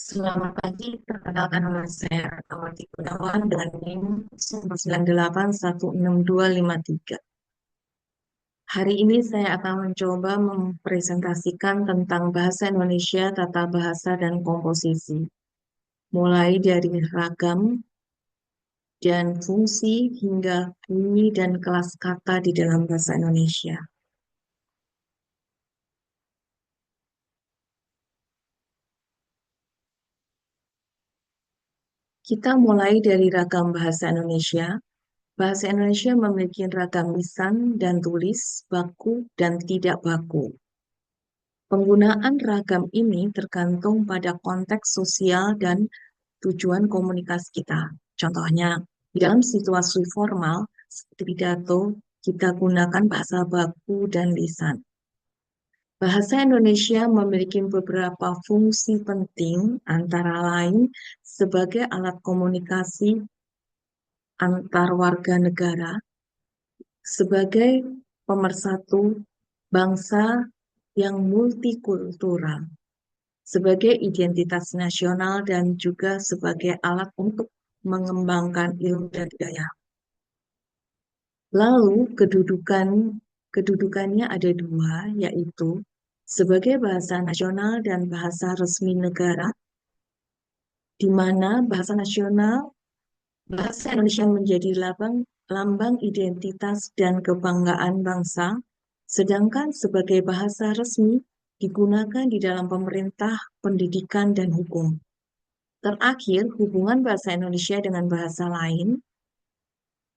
Selamat pagi, perkenalkan nama saya Ratnawati Gunawan dengan NIM 9816253. Hari ini saya akan mencoba mempresentasikan tentang bahasa Indonesia, tata bahasa, dan komposisi. Mulai dari ragam dan fungsi hingga bunyi dan kelas kata di dalam bahasa Indonesia. Kita mulai dari ragam bahasa Indonesia. Bahasa Indonesia memiliki ragam lisan dan tulis, baku, dan tidak baku. Penggunaan ragam ini tergantung pada konteks sosial dan tujuan komunikasi kita. Contohnya, di dalam situasi formal, seperti pidato, kita gunakan bahasa baku dan lisan. Bahasa Indonesia memiliki beberapa fungsi penting, antara lain sebagai alat komunikasi antar warga negara, sebagai pemersatu bangsa yang multikultural, sebagai identitas nasional, dan juga sebagai alat untuk mengembangkan ilmu dan budaya. Lalu kedudukannya ada dua, yaitu sebagai bahasa nasional dan bahasa resmi negara, di mana bahasa Indonesia menjadi lambang identitas dan kebanggaan bangsa, sedangkan sebagai bahasa resmi digunakan di dalam pemerintah, pendidikan, dan hukum. Terakhir, hubungan bahasa Indonesia dengan bahasa lain.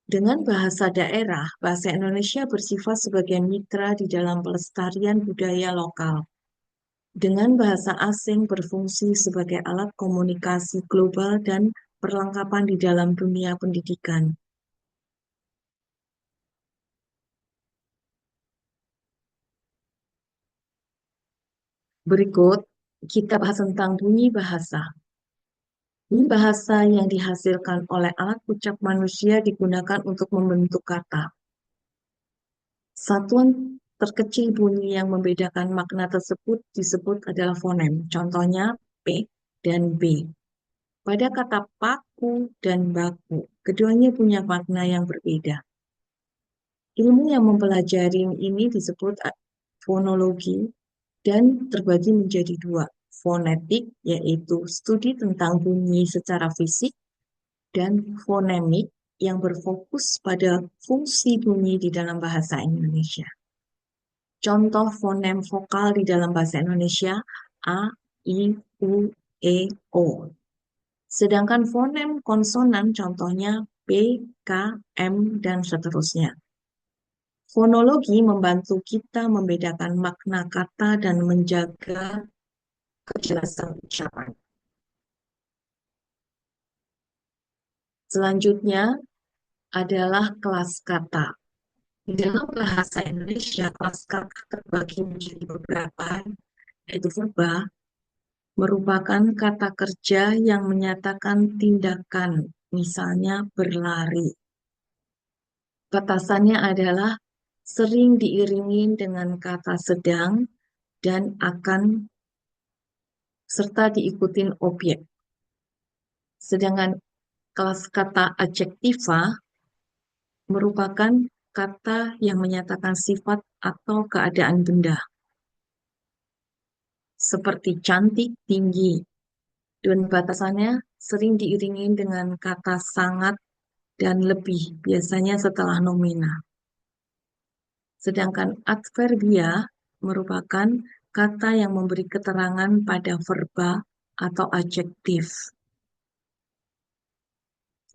Dengan bahasa daerah, bahasa Indonesia bersifat sebagai mitra di dalam pelestarian budaya lokal. Dengan bahasa asing berfungsi sebagai alat komunikasi global dan perlengkapan di dalam dunia pendidikan. Berikut kita bahas tentang bunyi bahasa. Bunyi bahasa yang dihasilkan oleh alat ucap manusia digunakan untuk membentuk kata. Satuan terkecil bunyi yang membedakan makna tersebut disebut adalah fonem. Contohnya P dan B. Pada kata paku dan baku, keduanya punya makna yang berbeda. Ilmu yang mempelajari ini disebut fonologi dan terbagi menjadi dua. Fonetik, yaitu studi tentang bunyi secara fisik, dan fonemik yang berfokus pada fungsi bunyi di dalam bahasa Indonesia. Contoh fonem vokal di dalam bahasa Indonesia: A, I, U, E, O. Sedangkan fonem konsonan contohnya B, K, M, dan seterusnya. Fonologi membantu kita membedakan makna kata dan menjaga kejelasan ucapan. Selanjutnya adalah kelas kata. Di dalam bahasa Indonesia, kelas kata terbagi menjadi beberapa, yaitu verba, merupakan kata kerja yang menyatakan tindakan, misalnya berlari. Batasannya adalah sering diiringi dengan kata sedang dan akan serta diikutin objek. Sedangkan kelas kata adjektiva merupakan kata yang menyatakan sifat atau keadaan benda, seperti cantik, tinggi, dan batasannya sering diiringi dengan kata sangat dan lebih, biasanya setelah nomina. Sedangkan adverbia merupakan kata yang memberi keterangan pada verba atau adjektif.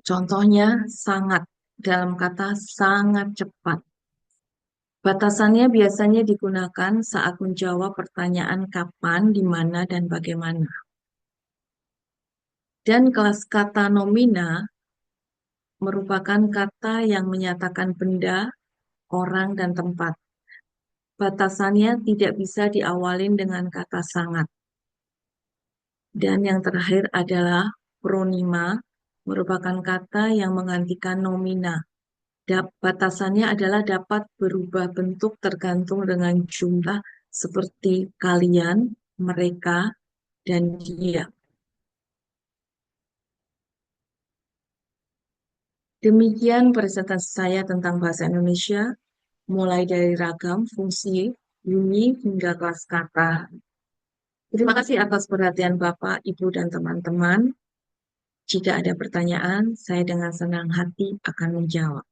Contohnya sangat dalam kata sangat cepat. Batasannya biasanya digunakan saat menjawab pertanyaan kapan, di mana, dan bagaimana. Dan kelas kata nomina merupakan kata yang menyatakan benda, orang, dan tempat. Batasannya tidak bisa diawalin dengan kata sangat. Dan yang terakhir adalah pronima, merupakan kata yang menggantikan nomina. Batasannya adalah dapat berubah bentuk tergantung dengan jumlah, seperti kalian, mereka, dan dia. Demikian presentasi saya tentang bahasa Indonesia, mulai dari ragam, fungsi, bunyi, hingga kelas kata. Terima kasih atas perhatian Bapak, Ibu, dan teman-teman. Jika ada pertanyaan, saya dengan senang hati akan menjawab.